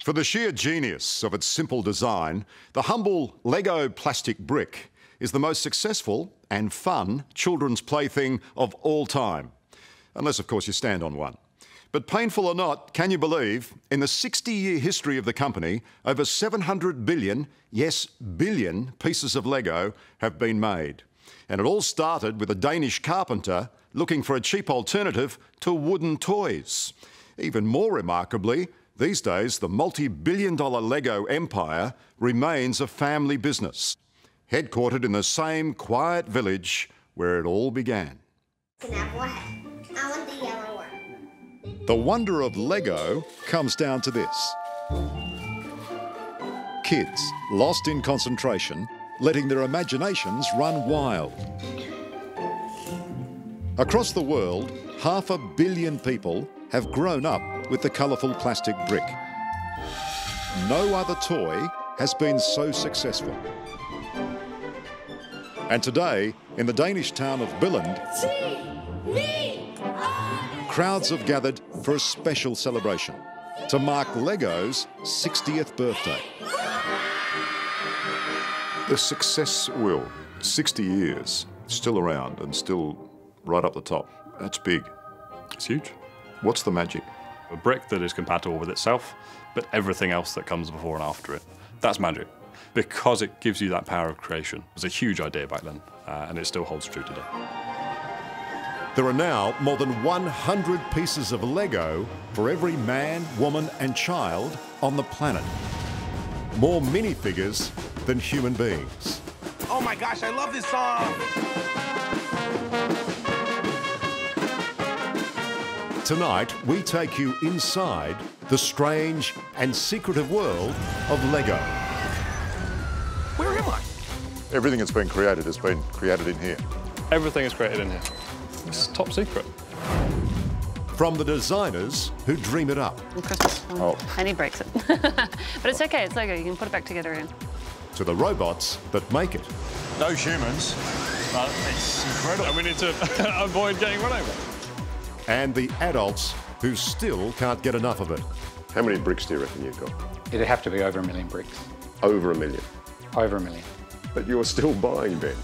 For the sheer genius of its simple design, the humble Lego plastic brick is the most successful and fun children's plaything of all time. Unless, of course, you stand on one. But painful or not, can you believe, in the 60-year history of the company, over 700 billion, yes, billion pieces of Lego have been made. And it all started with a Danish carpenter looking for a cheap alternative to wooden toys. Even more remarkably, these days, the multi-billion-dollar Lego empire remains a family business, headquartered in the same quiet village where it all began. I want the yellow one. The wonder of Lego comes down to this. Kids, lost in concentration, letting their imaginations run wild. Across the world, 500 million people have grown up with the colourful plastic brick. No other toy has been so successful. And today, in the Danish town of Billund, crowds have gathered for a special celebration to mark Lego's 60th birthday. The success, Will, 60 years, still around and still right up the top. That's big. It's huge. What's the magic? A brick that is compatible with itself, but everything else that comes before and after it. That's magic, because it gives you that power of creation. It was a huge idea back then, and it still holds true today. There are now more than 100 pieces of Lego for every man, woman and child on the planet. More minifigures than human beings. Oh my gosh, I love this song! Tonight, we take you inside the strange and secretive world of Lego. Where am I? Everything that's been created has been created in here. Everything is created in here. It's top secret. From the designers who dream it up. Christmas. And he breaks it. But it's okay, it's Lego, you can put it back together again. To the robots that make it. No humans, but it's incredible. And we need to avoid getting run over. And the adults who still can't get enough of it. How many bricks do you reckon you've got? It'd have to be over 1 million bricks. Over 1 million? Over 1 million. But you're still buying, Ben.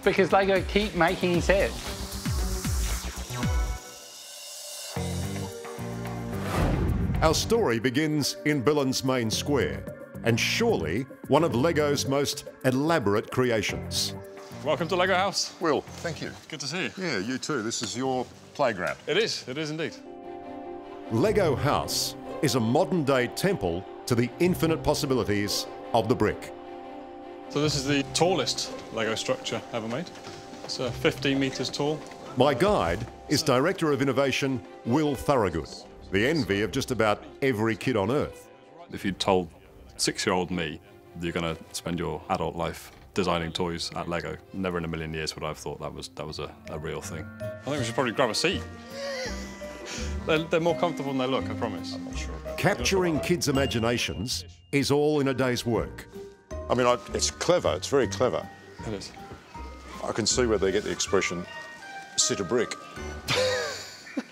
Because Lego keep making his head. Our story begins in Billund's main square, and surely one of Lego's most elaborate creations. Welcome to Lego House. Will, thank you. Good to see you. Yeah, you too. This is your playground. It is indeed. Lego House is a modern-day temple to the infinite possibilities of the brick. So this is the tallest Lego structure ever made. It's 15 metres tall. My guide is Director of Innovation, Will Thorogood, the envy of just about every kid on Earth. If you'd told 6-year-old me you're going to spend your adult life designing toys at Lego, never in a million years would I have thought that was a real thing. I think we should probably grab a seat. They're more comfortable than they look, I promise. I'm not sure. Capturing kids' imaginations is all in a day's work. I mean, it's clever, it's very clever. It is. I can see where they get the expression, sit a brick.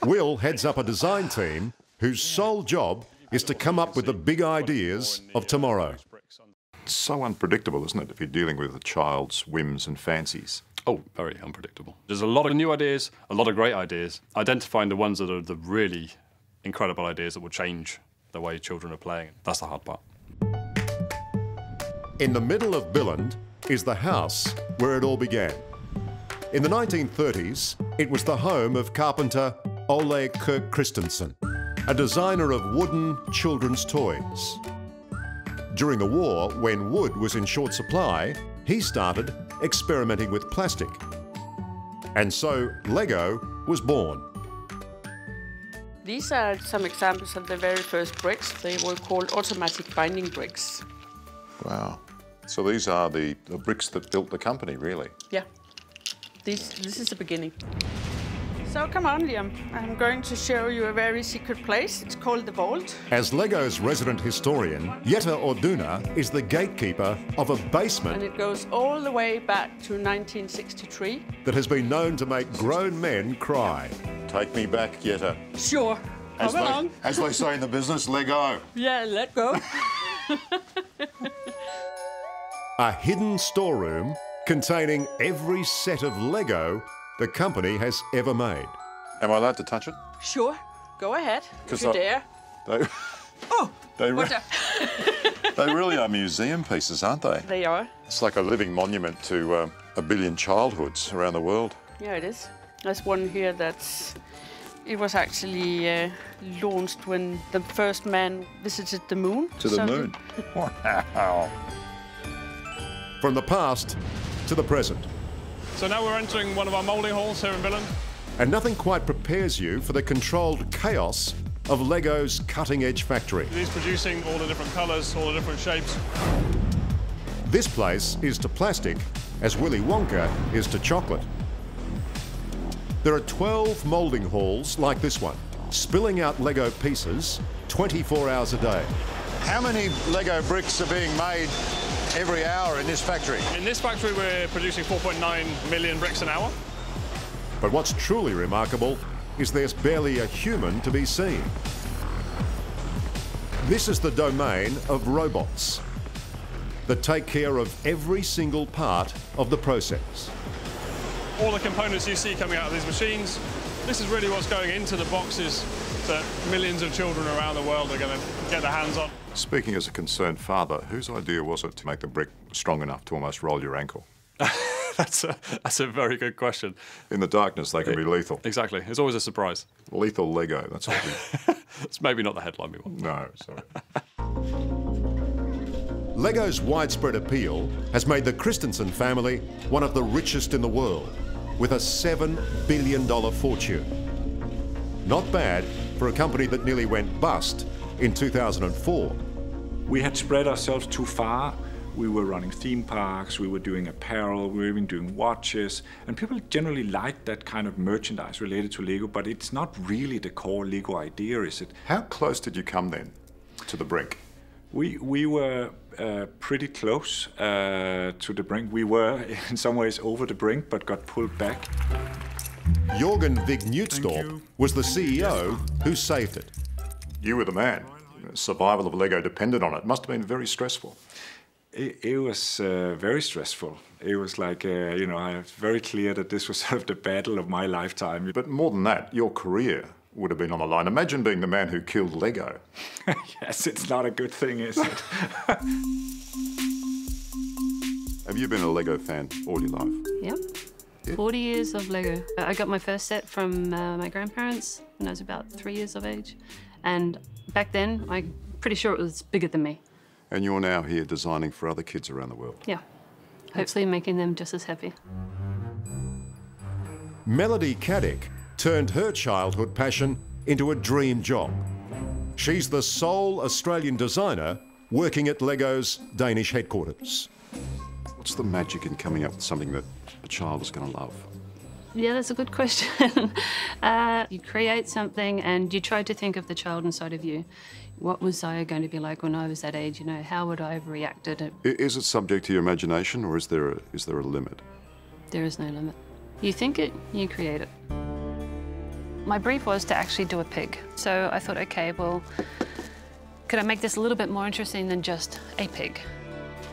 Will heads up a design team whose sole job is to come up with the big ideas of tomorrow. It's so unpredictable, isn't it, if you're dealing with a child's whims and fancies? Oh, very unpredictable. There's a lot of new ideas, a lot of great ideas. Identifying the ones that are the really incredible ideas that will change the way children are playing, that's the hard part. In the middle of Billund is the house where it all began. In the 1930s, it was the home of carpenter Ole Kirk Christensen, a designer of wooden children's toys. During the war, when wood was in short supply, he started experimenting with plastic. And so Lego was born. These are some examples of the very first bricks. They were called automatic binding bricks. Wow. So these are the bricks that built the company, really? Yeah. This is the beginning. So come on, Liam. I'm going to show you a very secret place. It's called the Vault. As Lego's resident historian, Jette Orduna is the gatekeeper of a basement. And it goes all the way back to 1963. That has been known to make grown men cry. Take me back, Jette. Sure. As they say in the business, let go. Yeah, let go. A hidden storeroom containing every set of Lego the company has ever made. Am I allowed to touch it? Sure, go ahead, if you dare. They, Oh, they, what's up? they really are museum pieces, aren't they? They are. It's like a living monument to a billion childhoods around the world. Yeah, it is. There's one here it was actually launched when the first man visited the moon. To the moon. Wow. From the past to the present. So now we're entering one of our moulding halls here in Billund. And nothing quite prepares you for the controlled chaos of Lego's cutting-edge factory. He's producing all the different colours, all the different shapes. This place is to plastic as Willy Wonka is to chocolate. There are 12 moulding halls like this one, spilling out Lego pieces 24 hours a day. How many Lego bricks are being made every hour in this factory? In this factory, we're producing 4.9 million bricks an hour. But what's truly remarkable is there's barely a human to be seen. This is the domain of robots that take care of every single part of the process. All the components you see coming out of these machines, this is really what's going into the boxes that millions of children around the world are going to get their hands on. Speaking as a concerned father, whose idea was it to make the brick strong enough to almost roll your ankle? That's a very good question. In the darkness, they can be lethal. Exactly. It's always a surprise. Lethal Lego, that's what we... It's maybe not the headline we want. No, sorry. Lego's widespread appeal has made the Christensen family one of the richest in the world, with a $7 billion fortune. Not bad for a company that nearly went bust in 2004. We had spread ourselves too far. We were running theme parks, we were doing apparel, we were even doing watches, and people generally like that kind of merchandise related to Lego, but it's not really the core Lego idea, is it? How close did you come then to the brink? We were pretty close to the brink. We were in some ways over the brink, but got pulled back. Jorgen Vignutstorp was the CEO who saved it. You were the man. Survival of Lego depended on it. Must have been very stressful. It was very stressful. It was like, you know, I was very clear that this was sort of the battle of my lifetime. But more than that, your career would have been on the line. Imagine being the man who killed Lego. Yes, it's not a good thing, is it? Have you been a Lego fan all your life? Yep. Yeah. 40 years of Lego. I got my first set from my grandparents when I was about 3 years of age. And back then, I'm pretty sure it was bigger than me. And you're now here designing for other kids around the world. Yeah. Hopefully making them just as happy. Melody Caddick turned her childhood passion into a dream job. She's the sole Australian designer working at Lego's Danish headquarters. What's the magic in coming up with something that a child is going to love? Yeah, that's a good question. You create something and you try to think of the child inside of you. What was I going to be like when I was that age? You know, how would I have reacted? Is it subject to your imagination, or is there a limit? There is no limit. You think it, you create it. My brief was to actually do a pig. So I thought, okay, well, could I make this a little bit more interesting than just a pig?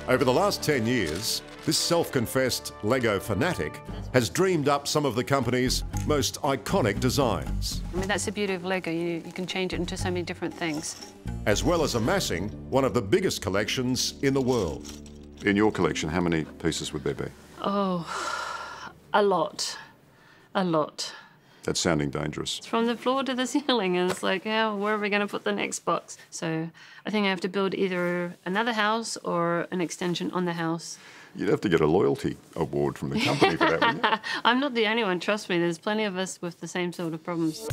Over the last 10 years, this self-confessed Lego fanatic has dreamed up some of the company's most iconic designs. I mean, that's the beauty of Lego. You can change it into so many different things. As well as amassing one of the biggest collections in the world. In your collection, how many pieces would there be? Oh, a lot. A lot. That's sounding dangerous. From the floor to the ceiling, and it's like, yeah, where are we going to put the next box? So I think I have to build either another house or an extension on the house. You'd have to get a loyalty award from the company for that, wouldn't you? I'm not the only one, trust me. There's plenty of us with the same sort of problems.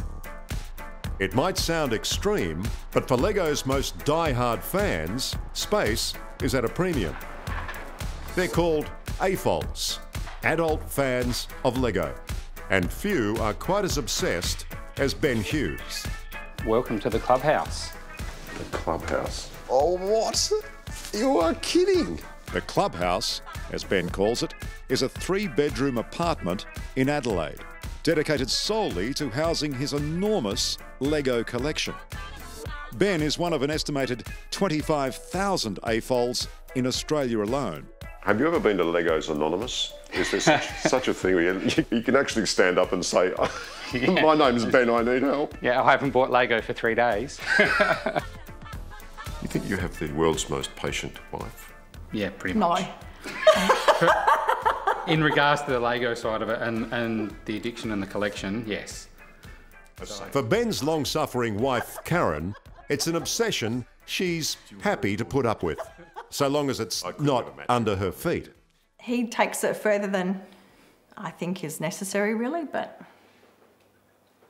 It might sound extreme, but for Lego's most die-hard fans, space is at a premium. They're called AFOLs, adult fans of Lego. And few are quite as obsessed as Ben Hughes. Welcome to the Clubhouse. The Clubhouse. Oh, what? You are kidding. The Clubhouse, as Ben calls it, is a 3-bedroom apartment in Adelaide. dedicated solely to housing his enormous Lego collection. Ben is one of an estimated 25,000 AFOLs in Australia alone. Have you ever been to Legos Anonymous? Is there such a thing where you can actually stand up and say, my name's Ben, I need help? Yeah, I haven't bought Lego for 3 days. You think you have the world's most patient wife? Yeah, pretty much. No. In regards to the Lego side of it and the addiction and the collection, yes. For Ben's long-suffering wife, Karen, it's an obsession she's happy to put up with, so long as it's not under her feet. He takes it further than I think is necessary, really, but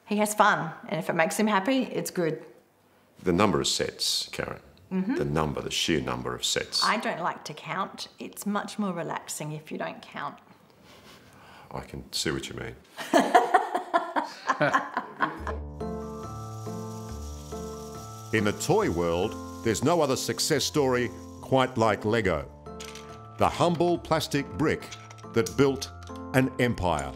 he has fun, and if it makes him happy, it's good. The number of sets, Karen. The sheer number of sets. I don't like to count. It's much more relaxing if you don't count. I can see what you mean. In the toy world, there's no other success story quite like Lego. The humble plastic brick that built an empire.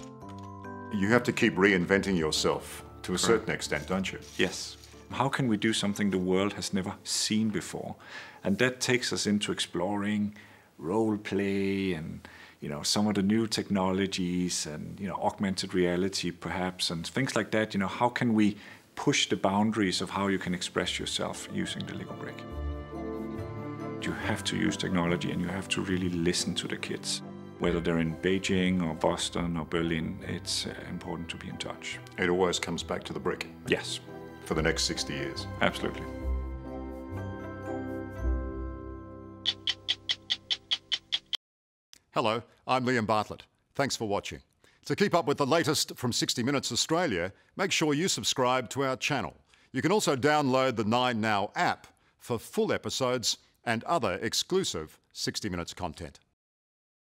You have to keep reinventing yourself to a certain extent, don't you? Yes. How can we do something the world has never seen before? And that takes us into exploring role play and, you know, some of the new technologies and, you know, augmented reality perhaps and things like that. You know, how can we push the boundaries of how you can express yourself using the Lego brick? You have to use technology and you have to really listen to the kids. Whether they're in Beijing or Boston or Berlin, it's important to be in touch. It always comes back to the brick. Yes. For the next 60 years. Absolutely. Hello, I'm Liam Bartlett. Thanks for watching. To keep up with the latest from 60 Minutes Australia, make sure you subscribe to our channel. You can also download the 9Now app for full episodes and other exclusive 60 Minutes content.